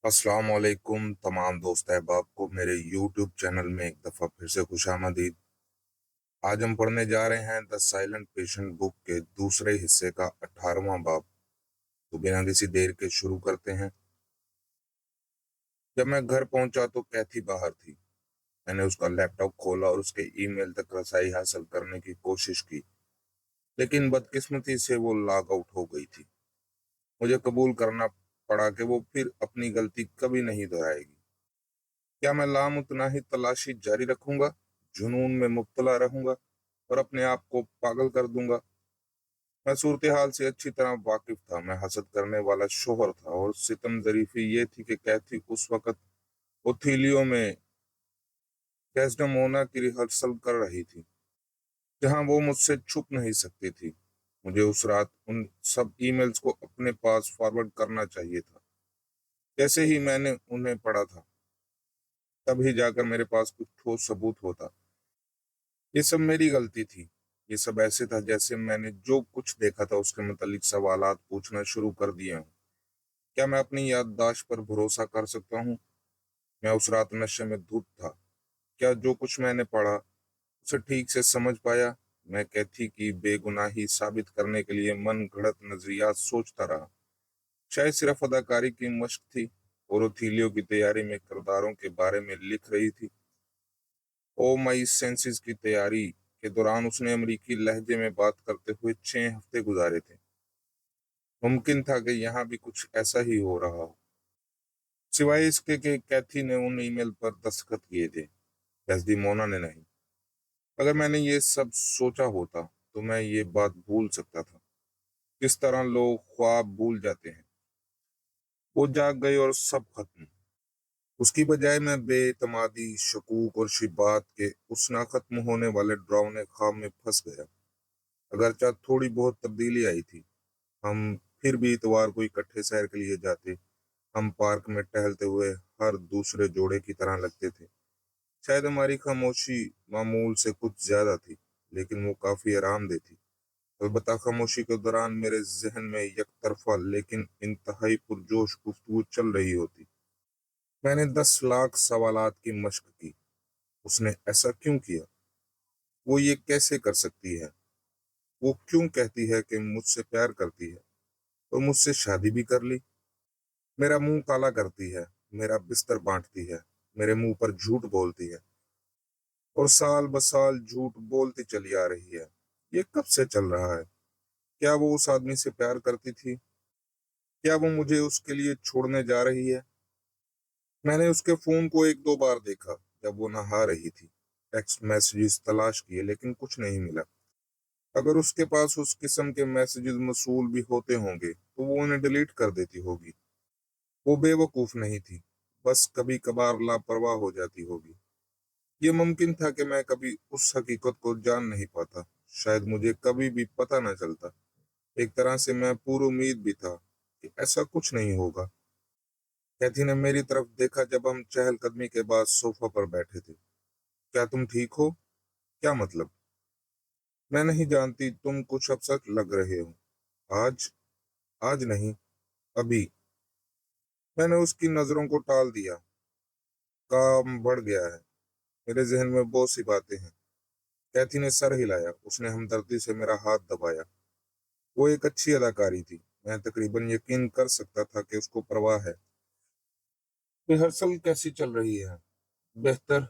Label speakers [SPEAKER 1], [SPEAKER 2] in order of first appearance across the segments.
[SPEAKER 1] अस्सलाम वालेकुम तमाम दोस्त अहबाब को मेरे यूट्यूब चैनल में एक दफ़ा फिर से खुशामदीद। आज हम पढ़ने जा रहे हैं द साइलेंट पेशेंट बुक के दूसरे हिस्से का 18वां बाब। तो बिना किसी देर के शुरू करते हैं। जब मैं घर पहुंचा तो कैथी बाहर थी। मैंने उसका लैपटॉप खोला और उसके ईमेल तक रसाई हासिल करने की कोशिश की, लेकिन बदकिस्मती से वो लॉग आउट हो गई थी। मुझे कबूल करना पड़ा कि वो फिर अपनी गलती कभी नहीं दोहराएगी। क्या मैं लामुतनाही तलाशी जारी रखूंगा, जुनून में मुब्तला रहूंगा और अपने आप को पागल कर दूंगा? मैं सूरत हाल से अच्छी तरह वाकिफ था। मैं हसद करने वाला शोहर था और सितम ज़रीफ़ी ये थी कि कैथी उस वक्त ओथीलियो में डेस्डेमोना की रिहर्सल कर रही थी, जहां वो मुझसे छुप नहीं सकती थी। मुझे उस रात उन सब ईमेल्स को अपने पास फॉरवर्ड करना चाहिए था। जैसे ही मैंने उन्हें पढ़ा था, तभी जाकर मेरे पास कुछ ठोस सबूत होता। ये सब मेरी गलती थी। ये सब ऐसे था जैसे मैंने जो कुछ देखा था उसके मुतालिक सवालात पूछना शुरू कर दिए हों। क्या मैं अपनी याददाश्त पर भरोसा कर सकता हूँ? मैं उस रात नशे में धुत था। क्या जो कुछ मैंने पढ़ा उसे ठीक से समझ पाया? मैं कैथी की बेगुनाही साबित करने के लिए मन गढ़ंत नजरियात सोचता रहा। शायद सिर्फ अदाकारी की मश्क थी और ओथीलियो की तैयारी में किरदारों के बारे में लिख रही थी। ओ माई सेंसेस की तैयारी के दौरान उसने अमरीकी लहजे में बात करते हुए 6 हफ्ते गुजारे थे। मुमकिन था कि यहाँ भी कुछ ऐसा ही हो रहा हो, सिवाय इसके कि कैथी ने उन ईमेल पर दस्तखत किए थे, डेस्डिमोना ने नहीं। अगर मैंने ये सब सोचा होता तो मैं ये बात भूल सकता था। किस तरह लोग ख्वाब भूल जाते हैं। वो जाग गए और सब खत्म। उसकी बजाय मैं बेतमादी, शकूक और शिबात के उस ना खत्म होने वाले डरावने ख्वाब में फंस गया। अगरचे थोड़ी बहुत तब्दीली आई थी। हम फिर भी इतवार को इकट्ठे सैर के लिए जाते। हम पार्क में टहलते हुए हर दूसरे जोड़े की तरह लगते थे। शायद हमारी खामोशी मामूल से कुछ ज्यादा थी, लेकिन वो काफी आरामदेह थी। अलबत्ता खामोशी के दौरान मेरे जहन में यकतरफा लेकिन इंतहाई पुरजोश गुफ्तगू चल रही होती। मैंने 10 लाख सवालात की मशक की। उसने ऐसा क्यों किया? वो ये कैसे कर सकती है? वो क्यों कहती है कि मुझसे प्यार करती है और मुझसे शादी भी कर ली? मेरा मुंह काला करती है, मेरा बिस्तर बांटती है, मेरे मुंह पर झूठ बोलती है और साल ब साल झूठ बोलती चली आ रही है। ये कब से चल रहा है? क्या वो उस आदमी से प्यार करती थी? क्या वो मुझे उसके लिए छोड़ने जा रही है? मैंने उसके फोन को एक दो बार देखा जब वो नहा रही थी। टेक्स्ट मैसेजेस तलाश किए, लेकिन कुछ नहीं मिला। अगर उसके पास उस किस्म के मैसेजेस मसूल भी होते होंगे तो वो उन्हें डिलीट कर देती होगी। वो बेवकूफ नहीं थी, बस कभी कभार लापरवाह हो जाती होगी। ये मुमकिन था कि मैं कभी उस हकीकत को जान नहीं पाता। शायद मुझे कभी भी पता न चलता। एक तरह से मैं पूरी उम्मीद भी था कि ऐसा कुछ नहीं होगा। कैथी ने मेरी तरफ देखा जब हम चहलकदमी के बाद सोफा पर बैठे थे। क्या तुम ठीक हो? क्या मतलब? मैं नहीं जानती, तुम कुछ अपसेट लग रहे हो। आज? आज नहीं, अभी। मैंने उसकी नजरों को टाल दिया। काम बढ़ गया है। मेरे जहन में बहुत सी बातें हैं। कैथी ने सर हिलाया। उसने हमदर्दी से मेरा हाथ दबाया। वो एक अच्छी अदाकारी थी। मैं तकरीबन यकीन कर सकता था कि उसको परवाह है। रिहर्सल कैसी चल रही है? बेहतर।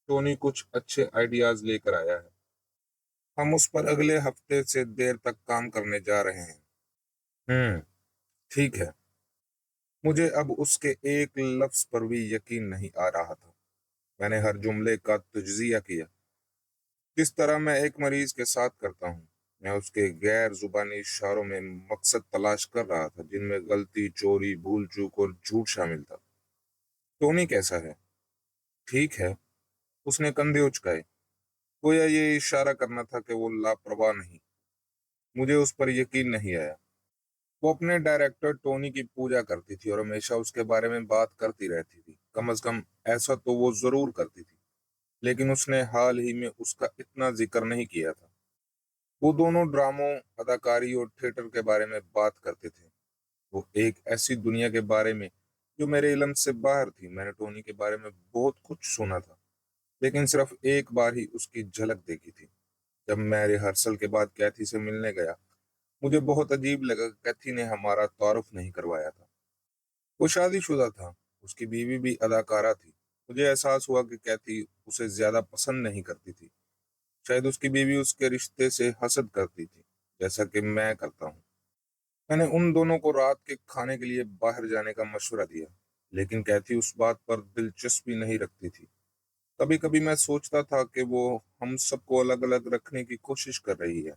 [SPEAKER 1] टोनी कुछ अच्छे आइडियाज लेकर आया है। हम उस पर अगले हफ्ते से देर तक काम करने जा रहे हैं। हम्म, ठीक है। मुझे अब उसके एक लफ्ज पर भी यकीन नहीं आ रहा था। मैंने हर जुमले का तज्जिया किया, जिस तरह मैं एक मरीज के साथ करता हूँ। मैं उसके गैर जुबानी इशारों में मकसद तलाश कर रहा था, जिनमें गलती, चोरी, भूल चूक और झूठ शामिल था। टोनी कैसा है? ठीक है। उसने कंधे उचकाए, गोया ये इशारा करना था कि वो लापरवाह नहीं। मुझे उस पर यकीन नहीं आया। वो अपने डायरेक्टर टोनी की पूजा करती थी और हमेशा उसके बारे में बात करती रहती थी। कम से कम ऐसा तो वो जरूर करती थी, लेकिन उसने हाल ही में उसका इतना जिक्र नहीं किया था। वो दोनों ड्रामों, अदाकारी और थिएटर के बारे में बात करते थे। वो एक ऐसी दुनिया के बारे में जो मेरे इल्म से बाहर थी। मैंने टोनी के बारे में बहुत कुछ सुना था, लेकिन सिर्फ एक बार ही उसकी झलक देखी थी। जब मैं रिहर्सल के बाद कैथी से मिलने गया, मुझे बहुत अजीब लगा कि कैथी ने हमारा तारुफ नहीं करवाया था। वो शादीशुदा था, उसकी बीवी भी अदाकारा थी। मुझे एहसास हुआ कि कैथी उसे ज्यादा पसंद नहीं करती थी। शायद उसकी बीवी उसके रिश्ते से हसद करती थी, जैसा कि मैं करता हूँ। मैंने उन दोनों को रात के खाने के लिए बाहर जाने का मशवरा दिया, लेकिन कैथी उस बात पर दिलचस्पी नहीं रखती थी। कभी कभी मैं सोचता था कि वो हम सबको अलग अलग रखने की कोशिश कर रही है।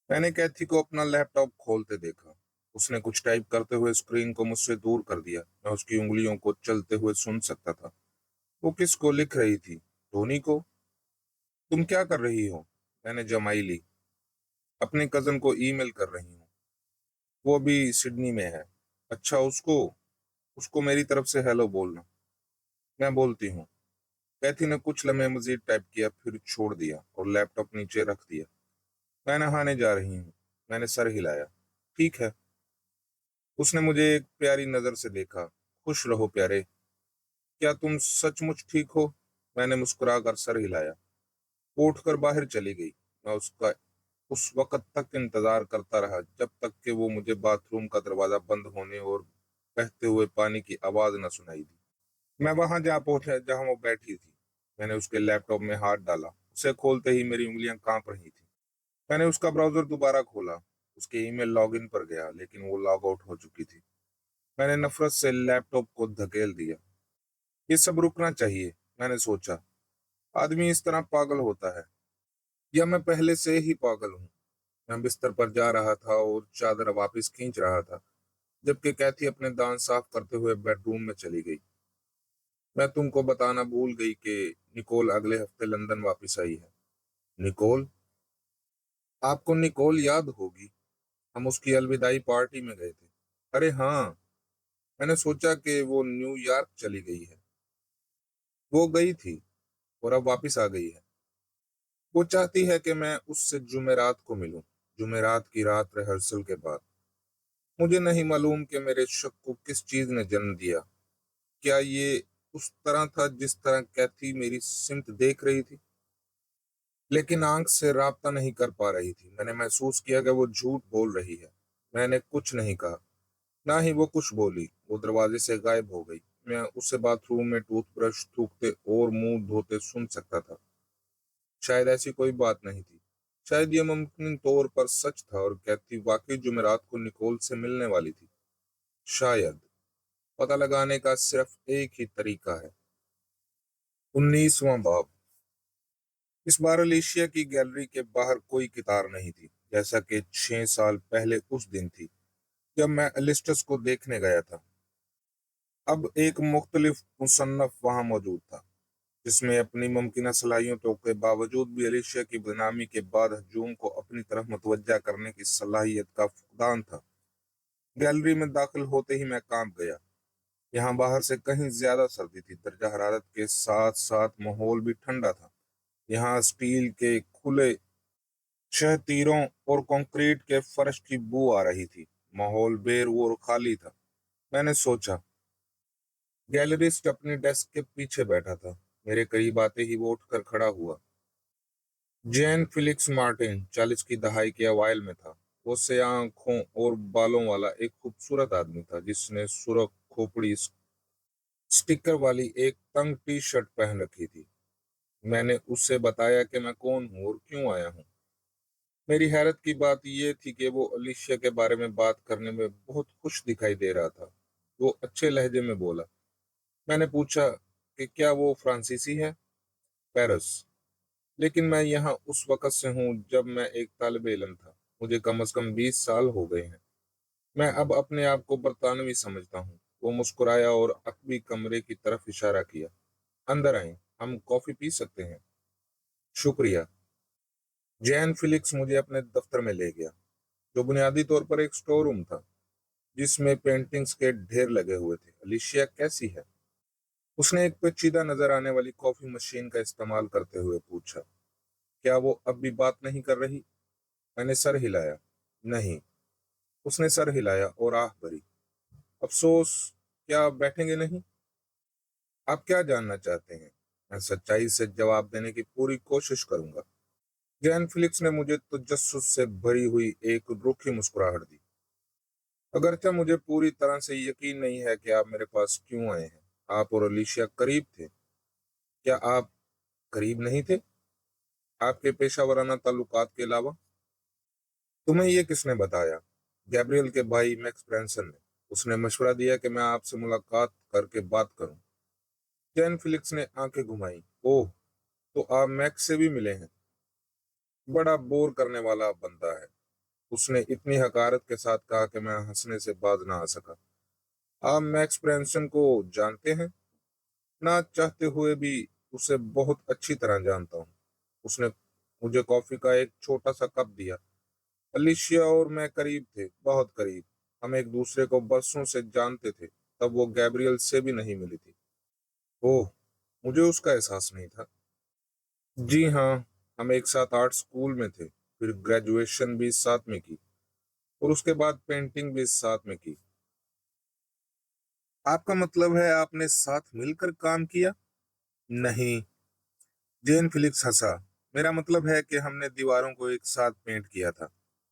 [SPEAKER 1] मैंने कैथी को अपना लैपटॉप खोलते देखा। उसने कुछ टाइप करते हुए स्क्रीन को मुझसे दूर कर दिया। मैं उसकी उंगलियों को चलते हुए सुन सकता था। वो किसको लिख रही थी? टोनी को। तुम क्या कर रही हो? मैंने जमाई ली। अपने कजन को ईमेल कर रही हूँ। वो भी सिडनी में है। अच्छा, उसको उसको मेरी तरफ से हेलो बोलना। मैं बोलती हूँ। कैथी ने कुछ लम्हे मजीद टाइप किया, फिर छोड़ दिया और लैपटॉप नीचे रख दिया। मैं नहाने जा रही हूँ। मैंने सर हिलाया। ठीक है। उसने मुझे एक प्यारी नजर से देखा। खुश रहो प्यारे। क्या तुम सचमुच ठीक हो? मैंने मुस्कुराकर सर हिलाया। वो उठकर बाहर चली गई। मैं उसका उस वक्त तक इंतजार करता रहा जब तक कि वो मुझे बाथरूम का दरवाजा बंद होने और बहते हुए पानी की आवाज न सुनाई दी। मैं वहां जा पहुंचा जहां वो बैठी थी। मैंने उसके लैपटॉप में हाथ डाला। उसे खोलते ही मेरी उंगलियां कांप रही थी। मैंने उसका ब्राउजर दोबारा खोला। उसके ईमेल लॉगिन पर गया, लेकिन वो लॉग आउट हो चुकी थी। मैंने नफरत से लैपटॉप को धकेल दिया। ये सब रुकना चाहिए, मैंने सोचा। आदमी इस तरह पागल होता है, या मैं पहले से ही पागल हूँ। मैं बिस्तर पर जा रहा था और चादर वापस खींच रहा था, जबकि कैथी अपने दांत साफ करते हुए बेडरूम में चली गई। मैं तुमको बताना भूल गई कि निकोल अगले हफ्ते लंदन वापस आई है। निकोल? आपको निकोल याद होगी। हम उसकी अलविदाई पार्टी में गए थे। अरे हाँ। मैंने सोचा कि वो न्यूयॉर्क चली गई है। वो गई थी और अब वापस आ गई है। वो चाहती है कि मैं उससे जुमेरात को मिलूं, जुमेरात की रात रिहर्सल के बाद। मुझे नहीं मालूम कि मेरे शक को किस चीज ने जन्म दिया। क्या ये उस तरह था जिस तरह कैथी मेरी सिमत देख रही थी, लेकिन आंख से राब्ता नहीं कर पा रही थी। मैंने महसूस किया कि वो झूठ बोल रही है। मैंने कुछ नहीं कहा, ना ही वो कुछ बोली। वो दरवाजे से गायब हो गई। मैं उसे बाथरूम में टूथब्रश थूकते और मुंह धोते सुन सकता था। शायद ऐसी कोई बात नहीं थी। शायद यह मुमकिन तौर पर सच था और कैथी वाकई जुमेरात को निकोल से मिलने वाली थी। शायद। पता लगाने का सिर्फ एक ही तरीका है। 19वां बाब। इस बार अलीशिया की गैलरी के बाहर कोई कितार नहीं थी, जैसा कि 6 साल पहले उस दिन थी जब मैं एलिस्टस को देखने गया था। अब एक मुख्तलिफ मुसन्नफ वहां मौजूद था, जिसमें अपनी मुमकिन सलाहियतों के बावजूद भी एलिशिया की बदनामी के बाद हजूम को अपनी तरफ मुतवज्जा करने की सलाहियत का फुकदान था। गैलरी में दाखिल होते ही मैं कांप गया। यहाँ बाहर से कहीं ज्यादा सर्दी थी। दर्जा हरारत के साथ साथ माहौल भी ठंडा था। यहाँ स्टील के खुले शहतीरों और कंक्रीट के फर्श की बू आ रही थी। माहौल बेरू और खाली था। मैंने सोचा। गैलरिस्ट अपनी डेस्क के पीछे बैठा था। मेरे करीब आते ही वो उठकर खड़ा हुआ। जैन फिलिक्स मार्टिन 40 की दहाई के अवाइल में था। वो स्याह आंखों और बालों वाला एक खूबसूरत आदमी था, जिसने सुर्ख खोपड़ी स्टिकर वाली एक तंग टी शर्ट पहन रखी थी। मैंने उससे बताया कि मैं कौन हूँ और क्यों आया हूँ। मेरी हैरत की बात यह थी कि वो अलीशिया के बारे में बात करने में बहुत खुश दिखाई दे रहा था। वो अच्छे लहजे में बोला। मैंने पूछा कि क्या वो फ्रांसीसी है? पेरिस। लेकिन मैं यहाँ उस वक़्त से हूँ जब मैं एक तालिब इल्म था। मुझे कम से कम 20 साल हो गए हैं। मैं अब अपने आप को बरतानवी समझता हूँ। वो मुस्कुराया और अकबी कमरे की तरफ इशारा किया। अंदर आएं, हम कॉफी पी सकते हैं। शुक्रिया। जैन फिलिक्स मुझे अपने दफ्तर में ले गया, जो बुनियादी तौर पर एक स्टोर रूम था, जिसमें पेंटिंग्स के ढेर लगे हुए थे। अलिशिया कैसी है? उसने एक पेचीदा नजर आने वाली कॉफी मशीन का इस्तेमाल करते हुए पूछा। क्या वो अब भी बात नहीं कर रही? मैंने सर हिलाया। नहीं। उसने सर हिलाया और आह भरी। अफसोस, क्या आप बैठेंगे नहीं? आप क्या जानना चाहते हैं? मैं सच्चाई से जवाब देने की पूरी कोशिश करूंगा। जैन फिलिक्स ने मुझे तजस्सुस से भरी हुई एक रूखी मुस्कुराहट दी। अगरचे मुझे पूरी तरह से यकीन नहीं है कि आप मेरे पास क्यों आए हैं। आप और अलीशिया करीब थे। क्या आप करीब नहीं थे? आपके पेशा वराना ताल्लुकात के अलावा? तुम्हें ये किसने बताया? गैब्रियल के भाई मैक्स ब्रैनसन ने। उसने मशवरा दिया कि मैं आपसे मुलाकात करके बात करूं। जैन फिलिक्स ने आंखें घुमाई। ओह, तो आप मैक्स से भी मिले हैं? बड़ा बोर करने वाला बंदा है। उसने इतनी हकारत के साथ कहा कि मैं हंसने से बाज ना आ सका। आप मैक्स ब्रैनसन को जानते हैं? ना चाहते हुए भी उसे बहुत अच्छी तरह जानता हूँ। उसने मुझे कॉफी का एक छोटा सा कप दिया। अलिशिया और मैं करीब थे, बहुत करीब। हम एक दूसरे को बरसों से जानते थे। तब वो गैब्रियल से भी नहीं मिली थी। ओह, मुझे उसका एहसास नहीं था। जी हाँ, हम एक साथ आर्ट स्कूल में थे, फिर ग्रेजुएशन भी साथ में की, और उसके बाद पेंटिंग भी साथ में की। आपका मतलब है आपने साथ मिलकर काम किया? नहीं। जेन फिलिप्स हंसा। मेरा मतलब है कि हमने दीवारों को एक साथ पेंट किया था,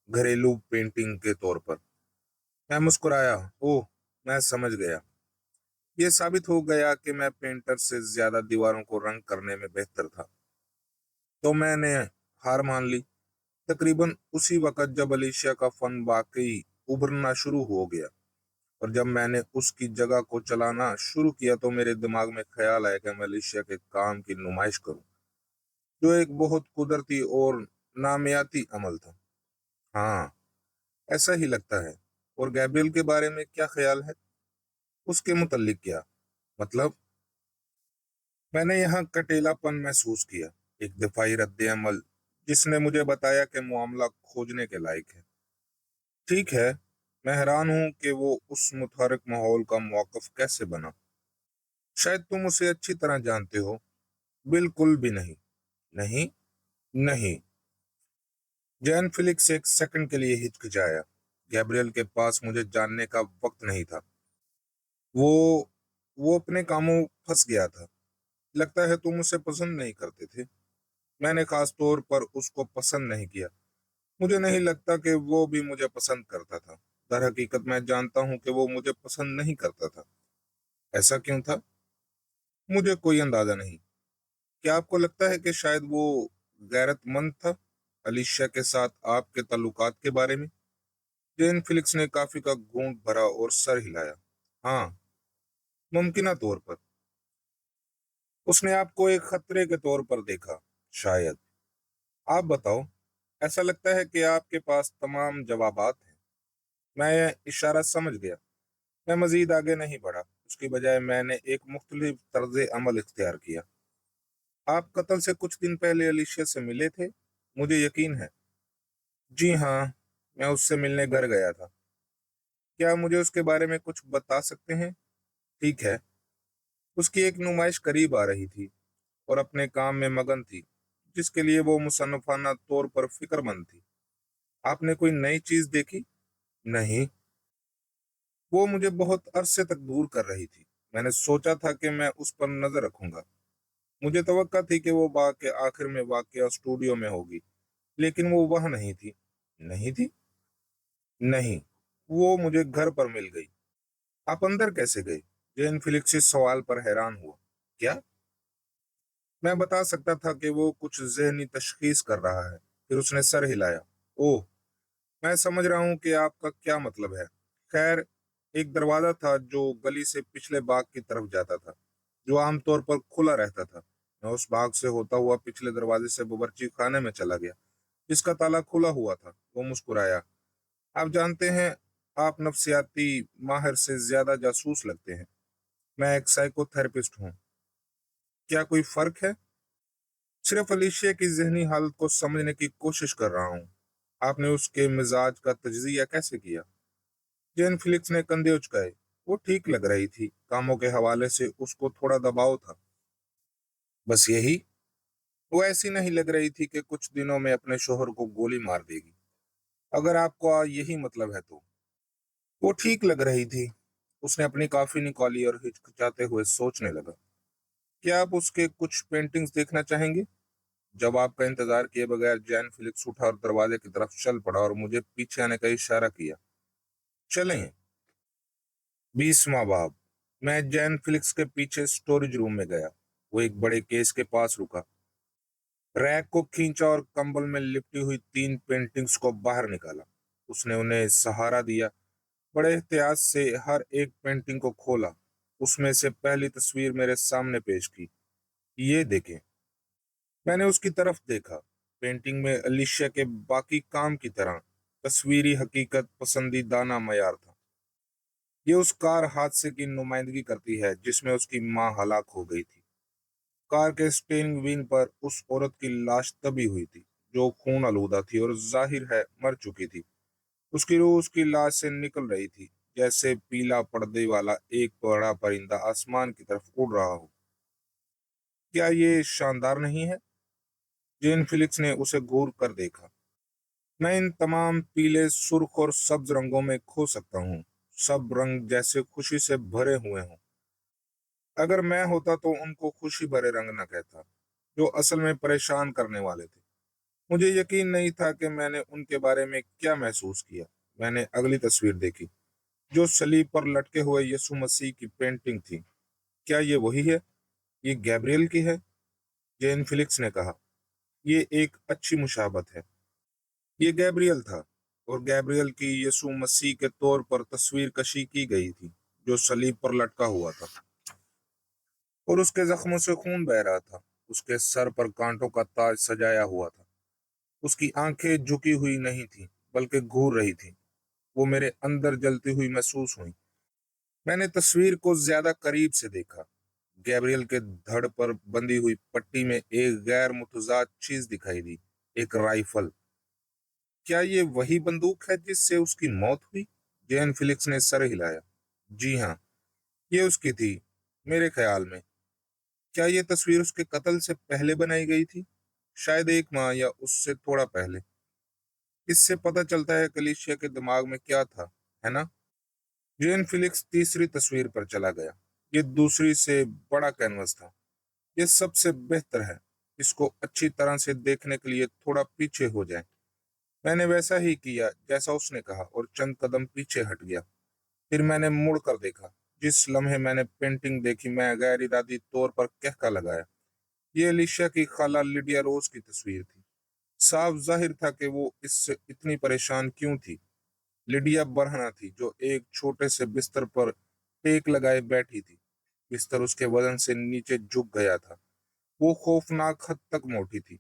[SPEAKER 1] घरेलू पेंटिंग के तौर पर। मैं मुस्कुराया। ओह, मैं समझ गया। ये साबित हो गया कि मैं पेंटर से ज्यादा दीवारों को रंग करने में बेहतर था। तो मैंने हार मान ली। तकरीबन उसी वक्त जब अलीशिया का फन वाकई उभरना शुरू हो गया, और जब मैंने उसकी जगह को चलाना शुरू किया, तो मेरे दिमाग में ख्याल आया कि मैं अलीशिया के काम की नुमाइश करूं, जो एक बहुत कुदरती और नामियाती अमल था। हाँ, ऐसा ही लगता है। और गैब्रियल के बारे में क्या ख्याल है? उसके मुतल्लिक क्या? मतलब? मैंने यहाँ कटेलापन महसूस किया, एक दिफाई रद्द अमल, जिसने मुझे बताया कि मामला खोजने के लायक है। ठीक है। मैं हैरान हूं कि वो उस मुतहरक माहौल का मौकफ कैसे बना। शायद तुम उसे अच्छी तरह जानते हो। बिल्कुल भी नहीं। नहीं। नहीं। जैन फिलिक्स एक सेकंड के लिए हिचकिचाया। गैब्रियल के पास मुझे जानने का वक्त नहीं था। वो वो अपने कामों फंस गया था। लगता है तुम उसे पसंद नहीं करते थे। मैंने खास तौर पर उसको पसंद नहीं किया। मुझे नहीं लगता कि वो भी मुझे पसंद करता था। दर हकीकत मैं जानता हूँ कि वो मुझे पसंद नहीं करता था। ऐसा क्यों था? मुझे कोई अंदाजा नहीं। क्या आपको लगता है कि शायद वो गैरतमंद था अलीशा के साथ आपके ताल्लुकात के बारे में? जेन फिलिक्स ने कॉफी का घूंट भरा और सर हिलाया। हाँ, मुमकिन तौर पर। उसने आपको एक खतरे के तौर पर देखा, शायद। आप बताओ। ऐसा लगता है कि आपके पास तमाम जवाबात हैं। मैं यह इशारा समझ गया। मैं मजीद आगे नहीं बढ़ा। उसकी बजाय मैंने एक मुख्तलिफ तर्ज अमल इख्तियार किया। आप कत्ल से कुछ दिन पहले अलीशिया से मिले थे? मुझे यकीन है। जी हाँ, मैं उससे मिलने घर गया था। क्या मुझे उसके बारे में कुछ बता सकते हैं? ठीक है। उसकी एक नुमाइश करीब आ रही थी, और अपने काम में मगन थी, जिसके लिए वो मुसन्नफाना तौर पर फिक्रमंद थी। आपने कोई नई चीज देखी? नहीं। वो मुझे बहुत अरसे तक दूर कर रही थी। मैंने सोचा था कि मैं उस पर नजर रखूंगा। मुझे तवक्का थी कि वो बाग के आखिर में वाक़या स्टूडियो में होगी, लेकिन वो वहां नहीं थी। नहीं थी? नहीं। वो मुझे घर पर मिल गई। आप अंदर कैसे गए? जेन फिलिक्स इस सवाल पर हैरान हुआ। क्या? मैं बता सकता था कि वो कुछ जहनी तशखीस कर रहा है। फिर उसने सर हिलाया। ओह, मैं समझ रहा हूँ कि आपका क्या मतलब है। खैर, एक दरवाजा था जो गली से पिछले बाग की तरफ जाता था, जो आमतौर पर खुला रहता था। मैं उस बाग से होता हुआ पिछले दरवाजे से बावर्ची खाने में चला गया, जिसका ताला खुला हुआ था। वो मुस्कुराया। आप जानते हैं, आप नफ्सियाती माहिर से ज्यादा जासूस लगते हैं। मैं एक साइकोथेरेपिस्ट हूँ। क्या कोई फर्क है? सिर्फ अलीशिया की जहनी हालत को समझने की कोशिश कर रहा हूँ। आपने उसके मिजाज का तज्जिया कैसे किया? जेन फिलिक्स ने कंधे उचकाए। वो ठीक लग रही थी। कामों के हवाले से उसको थोड़ा दबाव था, बस यही। वो ऐसी नहीं लग रही थी कि कुछ दिनों में अपने शोहर को गोली मार देगी, अगर आपको यही मतलब है तो। वो ठीक लग रही थी। उसने अपनी कॉफी निकाली और हिचकिचाते हुए सोचने लगा। क्या आप उसके कुछ पेंटिंग्स देखना चाहेंगे? जवाब का इंतजार किए बगैर जैन फिलिक्स उठा और दरवाजे की तरफ चल पड़ा और मुझे पीछे आने का इशारा किया। चलें। 20वां बाब। मैं जैन फिलिक्स के पीछे स्टोरेज रूम में गया। वो एक बड़े केस के पास रुका, रैक को खींचा और कंबल में लिपटी हुई 3 पेंटिंग्स को बाहर निकाला। उसने उन्हें सहारा दिया, बड़े एहतियात से हर एक पेंटिंग को खोला। उसमें से पहली तस्वीर मेरे सामने पेश की। ये देखें। मैंने उसकी तरफ देखा। पेंटिंग में अलिशिया के बाकी काम की तरह तस्वीरी हकीकत पसंदीदाना मयार था। ये उस कार हादसे की नुमाइंदगी करती है जिसमें उसकी मां हलाक हो गई थी। कार के स्टीयरिंग व्हील पर उस औरत की लाश दबी हुई थी जो खून आलूदा थी और जाहिर है मर चुकी थी। उसकी रूह उसकी लाश से निकल रही थी, जैसे पीला पर्दे वाला एक बड़ा परिंदा आसमान की तरफ उड़ रहा हो। क्या ये शानदार नहीं है? जेन फिलिक्स ने उसे घूर कर देखा। मैं इन तमाम पीले, सुर्ख और सब्ज रंगों में खो सकता हूँ। सब रंग जैसे खुशी से भरे हुए हों। अगर मैं होता तो उनको खुशी भरे रंग न कहता, जो असल में परेशान करने वाले थे। मुझे यकीन नहीं था कि मैंने उनके बारे में क्या महसूस किया। मैंने अगली तस्वीर देखी, जो सलीब पर लटके हुए यीशु मसीह की पेंटिंग थी। क्या ये वही है? ये गैब्रियल की है? जेन फिलिक्स ने कहा। ये एक अच्छी मुशाबत है। ये गैब्रियल था, और गैब्रियल की यीशु मसीह के तौर पर तस्वीर कशी की गई थी, जो सलीब पर लटका हुआ था और उसके जख्मों से खून बह रहा था। उसके सर पर कांटों का ताज सजाया हुआ था। उसकी आंखें झुकी हुई नहीं थी, बल्कि घूर रही थी। वो मेरे अंदर जलती हुई महसूस हुई। मैंने तस्वीर को ज्यादा करीब से देखा। गैब्रियल के धड़ पर बंधी हुई पट्टी में एक गैर मुतजाद चीज दिखाई दी, एक राइफल। क्या ये वही बंदूक है जिससे उसकी मौत हुई? जैन फिलिक्स ने सर हिलाया। जी हाँ, ये उसकी थी, मेरे ख्याल में। क्या ये तस्वीर उसके कत्ल से पहले बनाई गई थी? शायद 1 माह या उससे थोड़ा पहले। इससे पता चलता है कलिसिया के दिमाग में क्या था, है ना? जेन फिलिक्स तीसरी तस्वीर पर चला गया। ये दूसरी से बड़ा कैनवस था। ये सबसे बेहतर है। इसको अच्छी तरह से देखने के लिए थोड़ा पीछे हो जाए। मैंने वैसा ही किया जैसा उसने कहा और चंद कदम पीछे हट गया। फिर मैंने मुड़ कर देखा। जिस लम्हे मैंने पेंटिंग देखी, मैं गैर इरादी तौर पर कहका लगाया। ये एलिशा की खाला लिडिया रोज की तस्वीर थी। साफ जाहिर था कि वो इससे इतनी परेशान क्यों थी। लिडिया बरहना थी, जो एक छोटे से बिस्तर पर टेक लगाए बैठी थी। बिस्तर उसके वजन से नीचे झुक गया था। वो खौफनाक हद तक मोटी थी,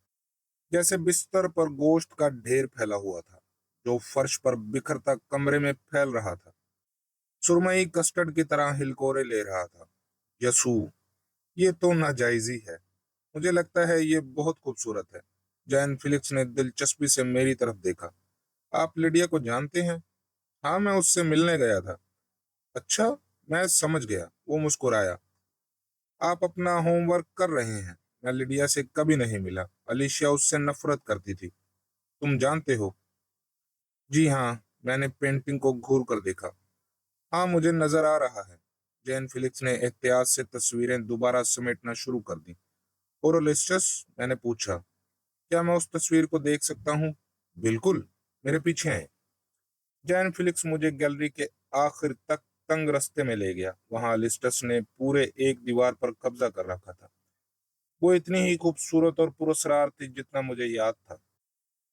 [SPEAKER 1] जैसे बिस्तर पर गोश्त का ढेर फैला हुआ था, जो फर्श पर बिखरता कमरे में फैल रहा था। सुरमई कस्टर्ड की तरह हिलकोरे ले रहा था। यसू, ये तो नाजायजी है। मुझे लगता है ये बहुत खूबसूरत है। जैन फिलिक्स ने दिलचस्पी से मेरी तरफ देखा। आप लिडिया को जानते हैं? हाँ, मैं उससे मिलने गया था। अच्छा, मैं समझ गया। वो मुस्कुराया। आप अपना होमवर्क कर रहे हैं। मैं लिडिया से कभी नहीं मिला। अलिशिया उससे नफरत करती थी, तुम जानते हो। जी हाँ, मैंने पेंटिंग को घूर कर देखा। हाँ, मुझे नजर आ रहा है। जैन फिलिक्स ने एहतियात से तस्वीरें दोबारा समेटना शुरू कर दी। ओरोलिस्टस, मैंने पूछा, क्या मैं उस तस्वीर को देख सकता हूँ? बिल्कुल, मेरे पीछे हैं। जैन फिलिक्स मुझे गैलरी के आखिर तक तंग रास्ते में ले गया। वहां लिस्टस ने पूरे एक दीवार पर कब्जा कर रखा था। वो इतनी ही खूबसूरत और पुरस्कार थी जितना मुझे याद था।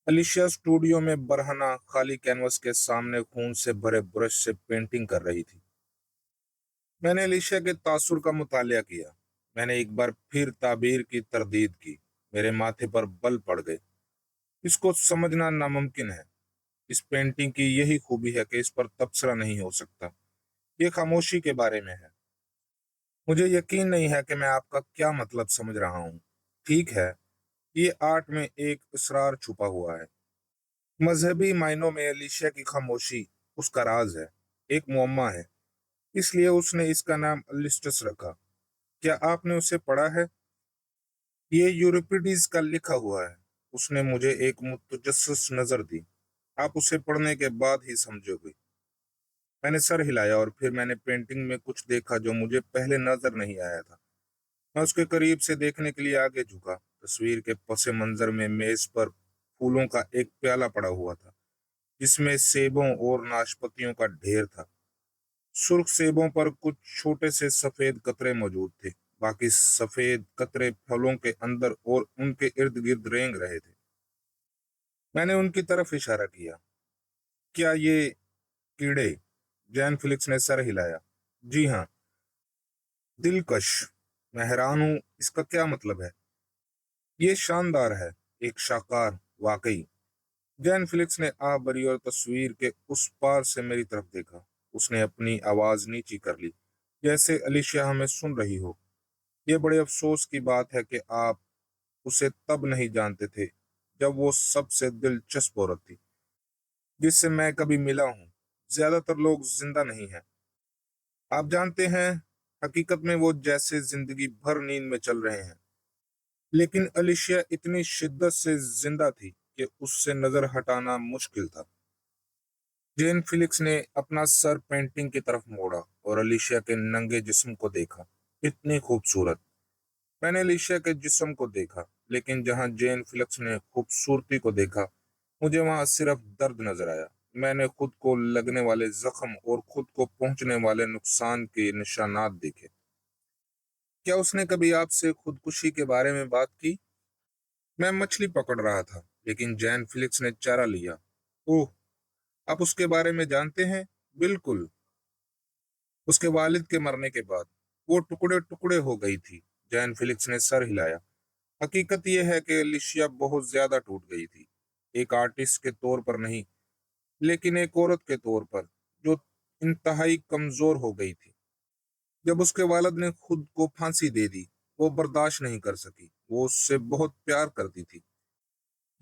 [SPEAKER 1] अलिशिया स्टूडियो में बरहना खाली कैनवस के सामने खून से भरे ब्रश से पेंटिंग कर रही थी। मैंने अलिशिया के तासुर का मुतालिया किया। मैंने एक बार फिर ताबीर की तरदीद की। मेरे माथे पर बल पड़ गए। इसको समझना नामुमकिन है। इस पेंटिंग की यही खूबी है कि इस पर तबसरा नहीं हो सकता। ये खामोशी के बारे में है। मुझे यकीन नहीं है कि मैं आपका क्या मतलब समझ रहा हूँ। ठीक है, ये आर्ट में एक इसरार छुपा हुआ है। मजहबी मायनों में एलिशिया की खामोशी उसका राज है, एक मुअम्मा है। इसलिए उसने इसका नाम अलिस्टस रखा। क्या आपने उसे पढ़ा है? ये यूरिपिडीज का लिखा हुआ है। उसने मुझे एक मुतजस्सिस नजर दी। आप उसे पढ़ने के बाद ही समझोगे। मैंने सर हिलाया और फिर मैंने पेंटिंग में कुछ देखा जो मुझे पहले नजर नहीं आया था। मैं उसके करीब से देखने के लिए आगे झुका। तस्वीर के पसे मंजर में मेज पर फूलों का एक प्याला पड़ा हुआ था, जिसमें सेबों और नाशपातियों का ढेर था। सुर्ख सेबों पर कुछ छोटे से सफेद कतरे मौजूद थे। बाकी सफेद कतरे फलों के अंदर और उनके इर्द गिर्द रेंग रहे थे। मैंने उनकी तरफ इशारा किया। क्या ये कीड़े? जैन फिलिप्स ने सर हिलाया। जी हाँ। दिलकश। मैं हैरान हूं, इसका क्या मतलब है? ये शानदार है। एक शाकार। वाकई। जैन फिलिप्स ने आह भरी और तस्वीर के उस पार से मेरी तरफ देखा। उसने अपनी आवाज नीची कर ली, जैसे अलिशिया हमें सुन रही हो। ये बड़े अफसोस की बात है कि आप उसे तब नहीं जानते थे जब वो सबसे दिलचस्प औरत थी जिससे मैं कभी मिला हूँ। ज्यादातर लोग जिंदा नहीं हैं, आप जानते हैं। हकीकत में वो जैसे जिंदगी भर नींद में चल रहे हैं। लेकिन अलिशिया इतनी शिद्दत से जिंदा थी कि उससे नजर हटाना मुश्किल था। जेन फिलिक्स ने अपना सर पेंटिंग की तरफ मोड़ा और अलिशिया के नंगे जिस्म को देखा। इतनी खूबसूरत। मैंने अलिशिया के जिस्म को देखा, लेकिन जहां जेन फिलिक्स ने खूबसूरती को देखा, मुझे वहां सिर्फ दर्द नजर आया। मैंने खुद को लगने वाले जख्म और खुद को पहुंचने वाले नुकसान के निशानात देखे। क्या उसने कभी आपसे खुदकुशी के बारे में बात की? मैं मछली पकड़ रहा था, लेकिन जैन फिलिक्स ने चारा लिया। ओह, आप उसके बारे में जानते हैं? बिल्कुल। उसके वालिद के मरने के बाद वो टुकड़े टुकड़े हो गई थी। जैन फिलिक्स ने सर हिलाया। हकीकत यह है कि एलिशिया बहुत ज्यादा टूट गई थी। एक आर्टिस्ट के तौर पर नहीं, लेकिन एक औरत के तौर पर, जो इंतहाई कमजोर हो गई थी। जब उसके वालिद ने खुद को फांसी दे दी, वो बर्दाश्त नहीं कर सकी। वो उससे बहुत प्यार करती थी।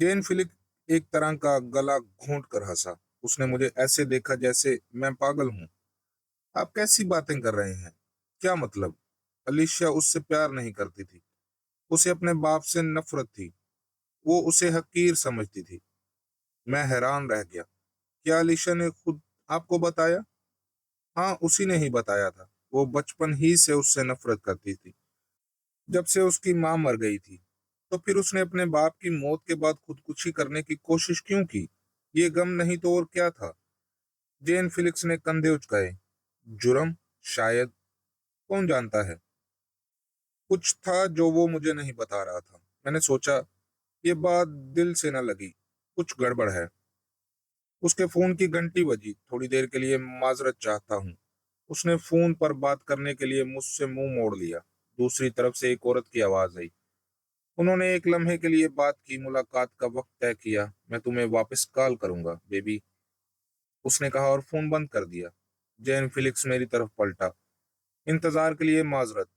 [SPEAKER 1] जेन फिलिप एक तरह का गला घोंट कर हंसा। उसने मुझे ऐसे देखा जैसे मैं पागल हूं। आप कैसी बातें कर रहे हैं? क्या मतलब? अलिशिया उससे प्यार नहीं करती थी। उसे अपने बाप से नफरत थी। वो उसे हकीर समझती थी। मैं हैरान रह गया। क्या अलिशा ने खुद आपको बताया? हाँ, उसी ने ही बताया था। वो बचपन ही से उससे नफरत करती थी, जब से उसकी माँ मर गई थी। तो फिर उसने अपने बाप की मौत के बाद खुदकुशी करने की कोशिश क्यों की? ये गम नहीं तो और क्या था? जेन फिलिक्स ने कंधे उचकाए। जुर्म? शायद। कौन जानता है। कुछ था जो वो मुझे नहीं बता रहा था। मैंने सोचा, ये बात दिल से न लगी। कुछ गड़बड़ है। उसके फोन की घंटी बजी। थोड़ी देर के लिए माजरत चाहता हूँ। उसने फोन पर बात करने के लिए मुझसे मुंह मोड़ लिया। दूसरी तरफ से एक औरत की आवाज आई। उन्होंने एक लम्हे के लिए बात की। मुलाकात का वक्त तय किया। मैं तुम्हें वापस कॉल करूंगा बेबी, उसने कहा और फोन बंद कर दिया। जैन फिलिक्स मेरी तरफ पलटा। इंतजार के लिए माजरत।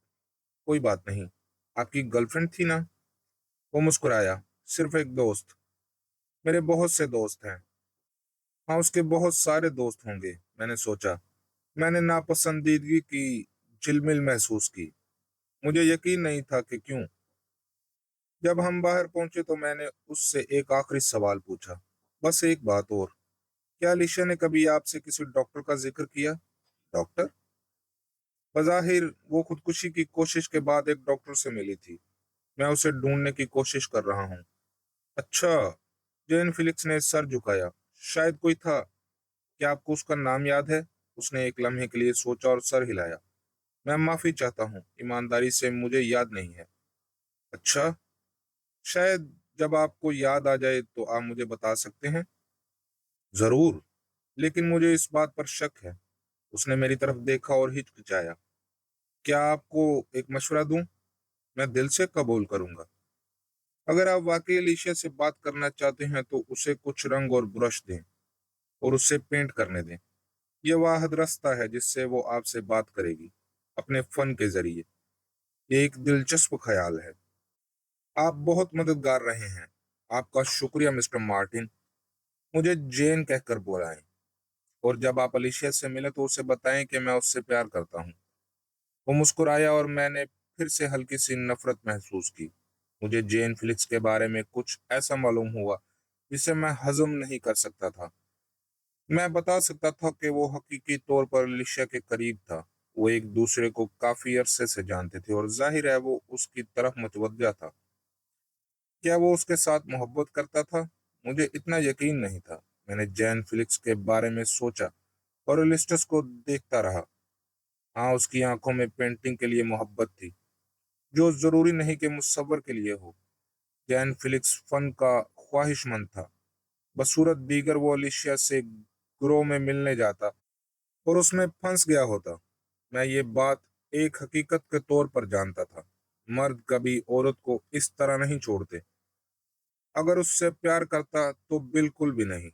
[SPEAKER 1] कोई बात नहीं। आपकी गर्लफ्रेंड थी ना? वो मुस्कुराया। सिर्फ एक दोस्त। मेरे बहुत से दोस्त हैं। हाँ, उसके बहुत सारे दोस्त होंगे, मैंने सोचा। मैंने नापसंदीदगी की झिलमिल महसूस की। मुझे यकीन नहीं था कि क्यों। जब हम बाहर पहुंचे तो मैंने उससे एक आखिरी सवाल पूछा। बस एक बात और। क्या अलीशा ने कभी आपसे किसी डॉक्टर का जिक्र किया? डॉक्टर? बज़ाहिर वो खुदकुशी की कोशिश के बाद एक डॉक्टर से मिली थी। मैं उसे ढूंढने की कोशिश कर रहा हूँ। अच्छा। जेन फिलिक्स ने सर झुकाया। शायद कोई था। क्या आपको उसका नाम याद है? उसने एक लम्हे के लिए सोचा और सर हिलाया। मैं माफी चाहता हूँ, ईमानदारी से मुझे याद नहीं है। अच्छा। शायद जब आपको याद आ जाए तो आप मुझे बता सकते हैं। जरूर, लेकिन मुझे इस बात पर शक है। उसने मेरी तरफ देखा और हिचकिचाया। क्या आपको एक मशवरा दूं? मैं दिल से कबूल करूंगा। अगर आप वाकई अलीशिया से बात करना चाहते हैं तो उसे कुछ रंग और ब्रश दें और उससे पेंट करने दें। यह वाहिद रास्ता है जिससे वो आपसे बात करेगी, अपने फन के जरिए। ये एक दिलचस्प ख्याल है। आप बहुत मददगार रहे हैं। आपका शुक्रिया मिस्टर मार्टिन। मुझे जेन कहकर बुलाएं। और जब आप अलीशिया से मिले तो उसे बताएं कि मैं उससे प्यार करता हूँ। वो मुस्कुराया और मैंने फिर से हल्की सी नफरत महसूस की। मुझे जेन फिलिक्स के बारे में कुछ ऐसा मालूम हुआ जिसे मैं हजम नहीं कर सकता था। मैं बता सकता था कि वो हकीकी तौर पर लिशा के करीब था। वो एक दूसरे को काफी अरसे से जानते थे और जाहिर है वो उसकी तरफ मुतवज्जा था। क्या वो उसके साथ मोहब्बत करता था? मुझे इतना यकीन नहीं था। मैंने जैन फिलिक्स के बारे में सोचा और लिस्टस को देखता रहा। हाँ, उसकी आंखों में पेंटिंग के लिए मोहब्बत थी, जो जरूरी नहीं कि मुसव्वर के लिए हो। जैन फिलिक्स फन का ख्वाहिशमंद था। बसूरत दीगर वो अलिशिया से ग्रो में मिलने जाता और उसमें फंस गया होता। मैं ये बात एक हकीकत के तौर पर जानता था। मर्द कभी औरत को इस तरह नहीं छोड़ते। अगर उससे प्यार करता तो बिल्कुल भी नहीं।